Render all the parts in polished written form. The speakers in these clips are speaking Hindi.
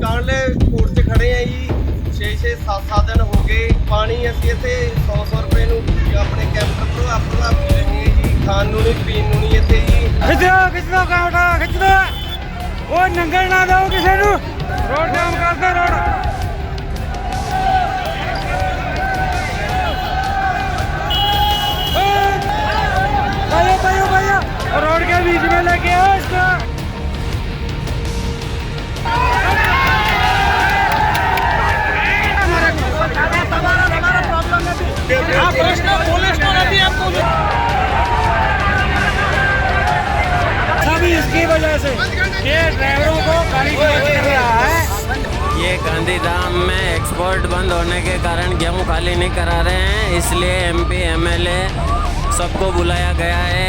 ਕਾਂਡਲੇ ਕੋਰਟ 'ਚ ਖੜੇ ਆ ਜੀ 6-7 ਦਿਨ ਹੋ ਗਏ। ਪਾਣੀ ਅਸੀਂ ਇੱਥੇ 100 ਰੁਪਏ ਨੂੰ ਆਪਣੇ ਕੈਂਪ ਤੋਂ ਲੈਂਦੇ ਜੀ, ਖਾਣ ਨੂੰ ਨਹੀਂ ਪੀਣ ਨੂੰ ਨਹੀਂ ਇੱਥੇ ਜੀ। ਖਿੱਚੋ ਕਾਟਾ ਖਿੱਚੋ, ਉਹ ਨੰਗਲ ਨਾ ਦਿਓ ਕਿਸੇ ਨੂੰ, ਰੋਡ ਜਾਮ ਕਰਦੇ ਰੋਡ। भैया रोड के बीच में लेके आओ इसको। सभी इसकी वजह से ये ड्राइवरों को गाड़ी कर रहा है। ये गांधीधाम में एक्सपोर्ट बंद होने के कारण गेहूं खाली नहीं करा रहे हैं, इसलिए एमपी एमएलए सबको बुलाया गया है।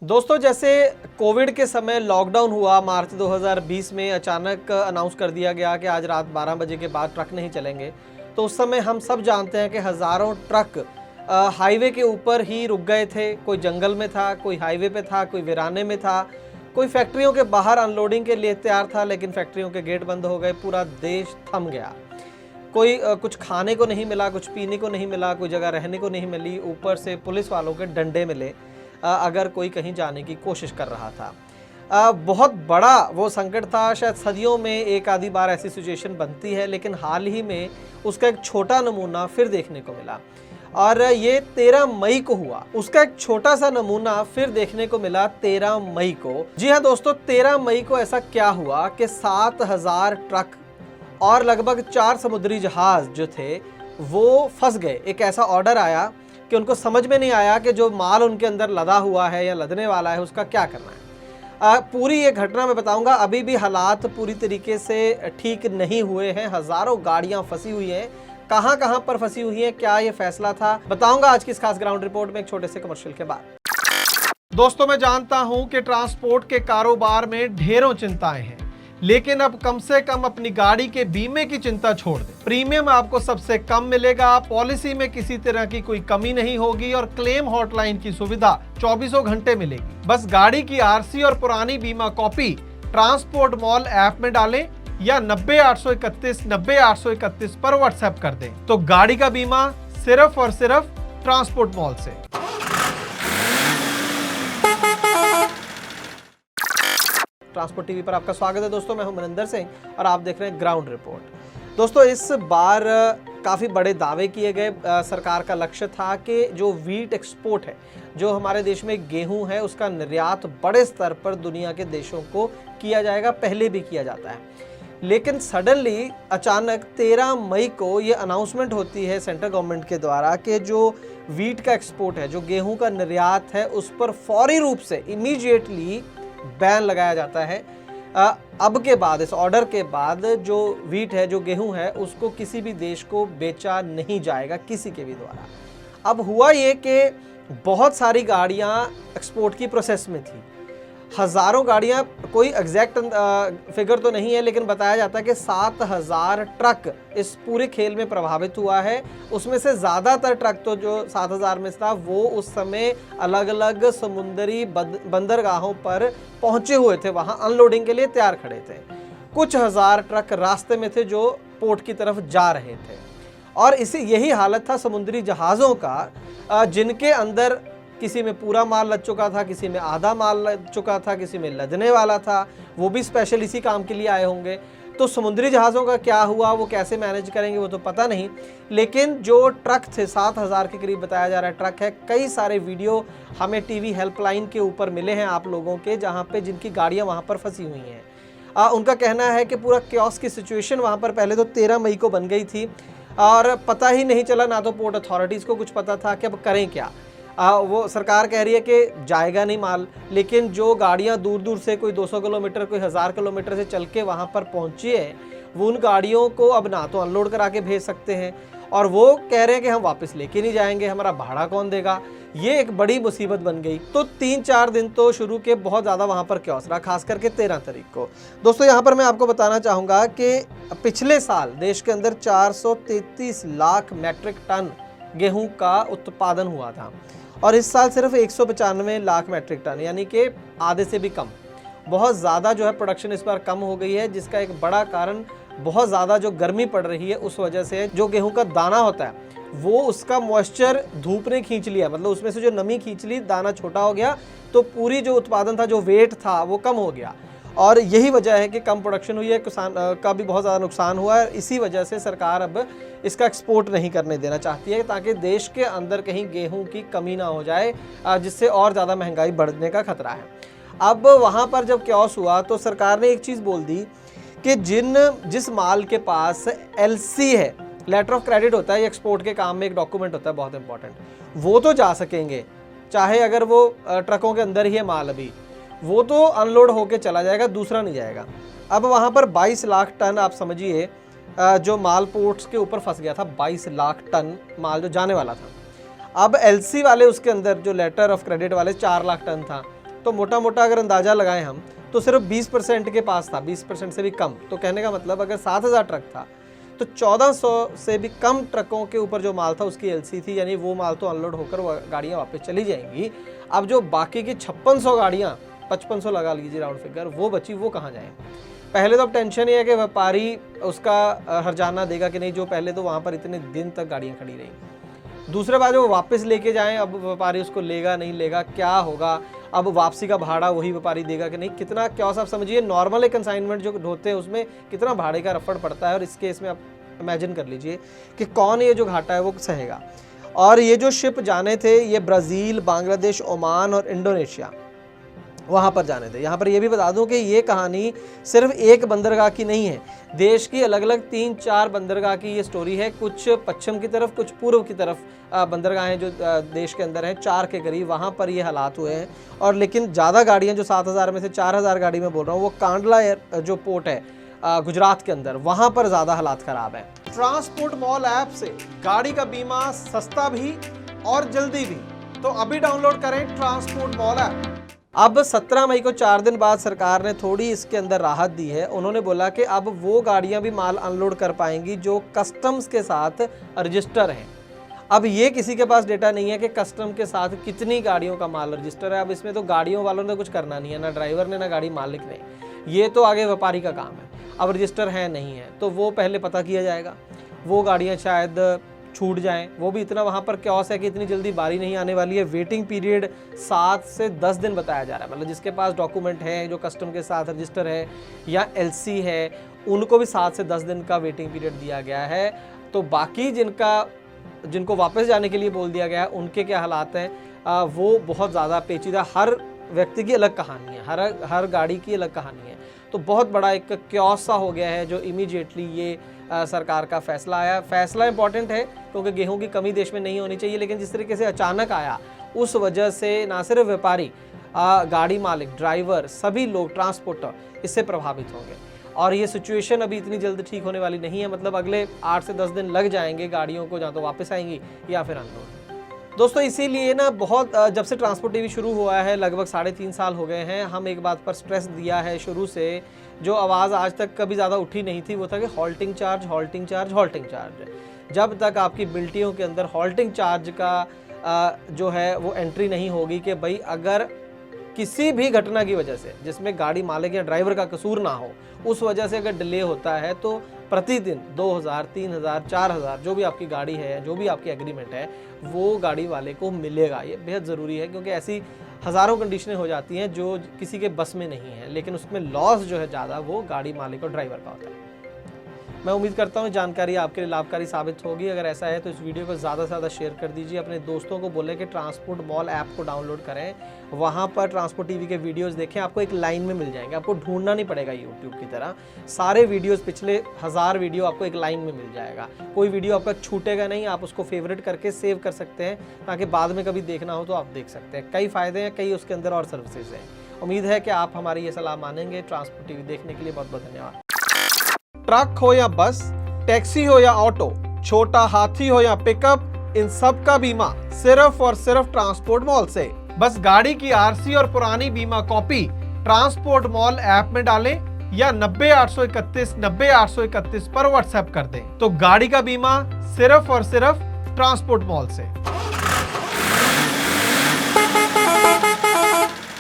दोस्तों, जैसे कोविड के समय लॉकडाउन हुआ मार्च 2020 में, अचानक अनाउंस कर दिया गया कि आज रात 12 बजे के बाद ट्रक नहीं चलेंगे, तो उस समय हम सब जानते हैं कि हज़ारों ट्रक हाईवे के ऊपर ही रुक गए थे। कोई जंगल में था, कोई हाईवे पे था, कोई वीराने में था, कोई फैक्ट्रियों के बाहर अनलोडिंग के लिए तैयार था, लेकिन फैक्ट्रियों के गेट बंद हो गए, पूरा देश थम गया। कोई कुछ खाने को नहीं मिला, कुछ पीने को नहीं मिला, कोई जगह रहने को नहीं मिली, ऊपर से पुलिस वालों के डंडे मिले अगर कोई कहीं जाने की कोशिश कर रहा था। बहुत बड़ा वो संकट था। शायद सदियों में एक आधी बार ऐसी सिचुएशन बनती है, लेकिन हाल ही में उसका एक छोटा नमूना फिर देखने को मिला, और ये 13 मई को हुआ। उसका एक छोटा सा नमूना फिर देखने को मिला 13 मई को। जी हाँ दोस्तों, 13 मई को ऐसा क्या हुआ कि 7000 ट्रक और लगभग 4 समुद्री जहाज जो थे वो फंस गए। एक ऐसा ऑर्डर आया कि उनको समझ में नहीं आया कि जो माल उनके अंदर लदा हुआ है या लदने वाला है उसका क्या करना है। पूरी ये घटना मैं बताऊंगा। अभी भी हालात पूरी तरीके से ठीक नहीं हुए हैं, हज़ारों गाड़ियां फंसी हुई हैं। कहां कहां पर फंसी हुई हैं, क्या ये फैसला था, बताऊंगा आज की इस खास ग्राउंड रिपोर्ट में एक छोटे से कमर्शियल के बाद। दोस्तों, मैं जानता हूं कि ट्रांसपोर्ट के कारोबार में ढेरों चिंताएं हैं, लेकिन अब कम से कम अपनी गाड़ी के बीमे की चिंता छोड़ दें। प्रीमियम आपको सबसे कम मिलेगा, पॉलिसी में किसी तरह की कोई कमी नहीं होगी और क्लेम हॉटलाइन की सुविधा 24 घंटे मिलेगी। बस गाड़ी की आरसी और पुरानी बीमा कॉपी ट्रांसपोर्ट मॉल ऐप में डालें या 90-831-90-831 पर व्हाट्सएप कर दें, तो गाड़ी का बीमा सिर्फ और सिर्फ ट्रांसपोर्ट मॉल से। ट्रांसपोर्ट टीवी पर आपका स्वागत है दोस्तों, मैं हूं मनिंदर सिंह और आप देख रहे हैं ग्राउंड रिपोर्ट। दोस्तों, इस बार काफ़ी बड़े दावे किए गए। सरकार का लक्ष्य था कि जो वीट एक्सपोर्ट है, जो हमारे देश में गेहूं है, उसका निर्यात बड़े स्तर पर दुनिया के देशों को किया जाएगा, पहले भी किया जाता है। लेकिन सडनली अचानक 13 मई को ये अनाउंसमेंट होती है सेंट्रल गवर्नमेंट के द्वारा कि जो वीट का एक्सपोर्ट है, जो गेहूं का निर्यात है, उस पर फौरी रूप से इमीडिएटली बैन लगाया जाता है। अब के बाद, इस ऑर्डर के बाद, जो वीट है, जो गेहूं है, उसको किसी भी देश को बेचा नहीं जाएगा किसी के भी द्वारा। अब हुआ ये कि बहुत सारी गाड़ियां एक्सपोर्ट की प्रोसेस में थी, हज़ारों गाड़ियां, कोई एग्जैक्ट फिगर तो नहीं है, लेकिन बताया जाता है कि 7000 ट्रक इस पूरे खेल में प्रभावित हुआ है। उसमें से ज़्यादातर ट्रक तो जो 7000 में था वो उस समय अलग अलग समुद्री बंदरगाहों पर पहुंचे हुए थे, वहां अनलोडिंग के लिए तैयार खड़े थे। कुछ हज़ार ट्रक रास्ते में थे जो पोर्ट की तरफ जा रहे थे, और यही हालत था समुद्री जहाज़ों का, जिनके अंदर किसी में पूरा माल लद चुका था, किसी में आधा माल लद चुका था, किसी में लदने वाला था, वो भी स्पेशल इसी काम के लिए आए होंगे। तो समुद्री जहाज़ों का क्या हुआ, वो कैसे मैनेज करेंगे, वो तो पता नहीं। लेकिन जो ट्रक थे, 7000 के करीब बताया जा रहा है ट्रक है। कई सारे वीडियो हमें टीवी हेल्पलाइन के ऊपर मिले हैं आप लोगों के, जहाँ पे जिनकी गाड़ियाँ वहाँ पर फंसी हुई हैं। उनका कहना है कि पूरा क्योस की सिचुएशन वहाँ पर पहले तो 13 मई को बन गई थी और पता ही नहीं चला, ना तो पोर्ट अथॉरिटीज़ को कुछ पता था कि अब करें क्या। वो सरकार कह रही है कि जाएगा नहीं माल, लेकिन जो गाड़ियाँ दूर दूर से कोई 200 किलोमीटर कोई 1000 किलोमीटर से चल के वहाँ पर पहुँची है, वो उन गाड़ियों को अब ना तो अनलोड करा के भेज सकते हैं और वो कह रहे हैं कि हम वापस लेके नहीं जाएंगे, हमारा भाड़ा कौन देगा। ये एक बड़ी मुसीबत बन गई। तो 3-4 दिन तो शुरू के बहुत ज़्यादा वहाँ पर क्योस रहा, खास करके 13 तारीख को। दोस्तों यहाँ पर मैं आपको बताना चाहूँगा कि पिछले साल देश के अंदर 433 लाख मैट्रिक टन गेहूं का उत्पादन हुआ था और इस साल सिर्फ 195 लाख मैट्रिक टन, यानी कि आधे से भी कम। बहुत ज़्यादा जो है प्रोडक्शन इस बार कम हो गई है, जिसका एक बड़ा कारण बहुत ज़्यादा जो गर्मी पड़ रही है उस वजह से। जो गेहूं का दाना होता है वो उसका मॉइस्चर धूप ने खींच लिया, मतलब उसमें से जो नमी खींच ली, दाना छोटा हो गया, तो पूरी जो उत्पादन था, जो वेट था, वो कम हो गया और यही वजह है कि कम प्रोडक्शन हुई है, किसान का भी बहुत ज़्यादा नुकसान हुआ है। इसी वजह से सरकार अब इसका एक्सपोर्ट नहीं करने देना चाहती है ताकि देश के अंदर कहीं गेहूं की कमी ना हो जाए, जिससे और ज़्यादा महंगाई बढ़ने का खतरा है। अब वहाँ पर जब क्योस हुआ तो सरकार ने एक चीज़ बोल दी कि जिस माल के पास LC है, लेटर ऑफ क्रेडिट होता है, एक्सपोर्ट के काम में एक डॉक्यूमेंट होता है बहुत इंपॉर्टेंट, वो तो जा सकेंगे, चाहे अगर वो ट्रकों के अंदर ही है माल, अभी वो तो अनलोड होके चला जाएगा, दूसरा नहीं जाएगा। अब वहाँ पर 22 लाख टन आप समझिए जो माल पोर्ट्स के ऊपर फंस गया था, 22 लाख टन माल जो जाने वाला था। अब LC वाले उसके अंदर जो लेटर ऑफ क्रेडिट वाले 4 लाख टन था, तो मोटा मोटा अगर अंदाज़ा लगाएं हम तो सिर्फ 20% के पास था, 20% से भी कम। तो कहने का मतलब अगर 7000 ट्रक था तो 1400 से भी कम ट्रकों के ऊपर जो माल था उसकी LC थी, यानी वो माल तो अनलोड होकर गाड़ियाँ वापस चली जाएंगी। अब जो बाकी की 5600 गाड़ियाँ, 5500 लगा लीजिए राउंड फिगर, वो बची, वो कहाँ जाए। पहले तो अब टेंशन ये है कि व्यापारी उसका हर्जाना देगा कि नहीं, जो पहले तो वहाँ पर इतने दिन तक गाड़ियाँ खड़ी रही। दूसरे बात, वो वापस लेके जाएं, अब व्यापारी उसको लेगा नहीं लेगा, क्या होगा, अब वापसी का भाड़ा वही व्यापारी देगा कि नहीं, कितना क्योस आप समझिए। नॉर्मल एक कंसाइनमेंट जो होते हैं उसमें कितना भाड़े का रफड़ पड़ता है, और इस केस में आप इमेजिन कर लीजिए कि कौन ये जो घाटा है वो सहेगा। और ये जो शिप जाने थे ये ब्राज़ील, बांग्लादेश, ओमान और इंडोनेशिया वहाँ पर जाने थे। यहाँ पर ये भी बता दूं कि ये कहानी सिर्फ एक बंदरगाह की नहीं है, देश की अलग अलग 3-4 बंदरगाह की ये स्टोरी है। कुछ पश्चिम की तरफ, कुछ पूर्व की तरफ बंदरगाहें जो देश के अंदर हैं, 4 के करीब, वहाँ पर ये हालात हुए हैं। और लेकिन ज़्यादा गाड़ियाँ, जो 7000 में से 4000 गाड़ी में बोल रहा हूँ, वो कांडला जो पोर्ट है गुजरात के अंदर, वहाँ पर ज़्यादा हालात ख़राब है। ट्रांसपोर्ट मॉल ऐप से गाड़ी का बीमा सस्ता भी और जल्दी भी, तो अभी डाउनलोड करें ट्रांसपोर्ट मॉल ऐप। अब 17 मई को 4 दिन बाद सरकार ने थोड़ी इसके अंदर राहत दी है। उन्होंने बोला कि अब वो गाड़ियां भी माल अनलोड कर पाएंगी जो कस्टम्स के साथ रजिस्टर हैं। अब ये किसी के पास डेटा नहीं है कि कस्टम के साथ कितनी गाड़ियों का माल रजिस्टर है। अब इसमें तो गाड़ियों वालों ने कुछ करना नहीं है, ना ड्राइवर ने, ना गाड़ी मालिक ने, ये तो आगे व्यापारी का काम है। अब रजिस्टर है नहीं है तो वो पहले पता किया जाएगा, वो गाड़ियाँ शायद छूट जाएं। वो भी इतना वहाँ पर क्योस है कि इतनी जल्दी बारी नहीं आने वाली है। वेटिंग पीरियड 7 से 10 दिन बताया जा रहा है, मतलब जिसके पास डॉक्यूमेंट है, जो कस्टम के साथ रजिस्टर है या LC है, उनको भी 7 से 10 दिन का वेटिंग पीरियड दिया गया है। तो बाकी जिनको वापस जाने के लिए बोल दिया गया है, उनके क्या हालात हैं, वो बहुत ज़्यादा पेचीदा, हर व्यक्ति की अलग कहानी है, हर गाड़ी की अलग कहानी है। तो बहुत बड़ा एक क्योस सा हो गया है जो इमीडिएटली ये सरकार का फैसला आया। फैसला इंपॉर्टेंट है क्योंकि गेहूं की कमी देश में नहीं होनी चाहिए, लेकिन जिस तरीके से अचानक आया उस वजह से ना सिर्फ व्यापारी, गाड़ी मालिक, ड्राइवर, सभी लोग, ट्रांसपोर्टर इससे प्रभावित होंगे। और ये सिचुएशन अभी इतनी जल्द ठीक होने वाली नहीं है, मतलब अगले 8 से 10 दिन लग जाएंगे गाड़ियों को, जहाँ तो वापस आएंगी या फिर अनलोड। दोस्तों इसीलिए ना बहुत, जब से ट्रांसपोर्ट टीवी शुरू हुआ है, लगभग 3.5 साल हो गए हैं, हम एक बात पर स्ट्रेस दिया है शुरू से, जो आवाज़ आज तक कभी ज़्यादा उठी नहीं थी, वो था कि halting charge, halting charge, halting charge. जब तक आपकी बिल्टियों के अंदर हॉल्टिंग चार्ज का जो है वो एंट्री नहीं होगी कि भाई अगर किसी भी घटना की वजह से, जिसमें गाड़ी मालिक या ड्राइवर का कसूर ना हो, उस वजह से अगर डिले होता है तो प्रतिदिन 2000, 3000, 4000 जो भी आपकी गाड़ी है, जो भी आपकी एग्रीमेंट है, वो गाड़ी वाले को मिलेगा। ये बेहद ज़रूरी है क्योंकि ऐसी हज़ारों कंडीशनें हो जाती हैं जो किसी के बस में नहीं है, लेकिन उसमें लॉस जो है ज़्यादा वो गाड़ी मालिक और ड्राइवर का होता है। मैं उम्मीद करता हूँ जानकारी आपके लिए लाभकारी साबित होगी। अगर ऐसा है तो इस वीडियो को ज़्यादा से ज़्यादा शेयर कर दीजिए। अपने दोस्तों को बोलें कि ट्रांसपोर्ट मॉल ऐप को डाउनलोड करें, वहाँ पर ट्रांसपोर्ट टीवी के वीडियोस देखें, आपको एक लाइन में मिल जाएंगे, आपको ढूंढना नहीं पड़ेगा यूट्यूब की तरह। सारे वीडियोस, पिछले 1000 वीडियो आपको एक लाइन में मिल जाएगा, कोई वीडियो आपका छूटेगा नहीं। आप उसको फेवरेट करके सेव कर सकते हैं ताकि बाद में कभी देखना हो तो आप देख सकते हैं। कई फ़ायदे हैं, कई उसके अंदर और सर्विसेज हैं। उम्मीद है कि आप हमारी ये सलाह मानेंगे। ट्रांसपोर्ट टीवी देखने के लिए बहुत बहुत धन्यवाद। ट्रक हो या बस, टैक्सी हो या ऑटो, छोटा हाथी हो या पिकअप, इन सब का बीमा सिर्फ और सिर्फ ट्रांसपोर्ट मॉल से। बस गाड़ी की आरसी और पुरानी बीमा कॉपी ट्रांसपोर्ट मॉल ऐप में डालें या 90-831 90-831 पर व्हाट्सएप कर दें, तो गाड़ी का बीमा सिर्फ और सिर्फ ट्रांसपोर्ट मॉल से।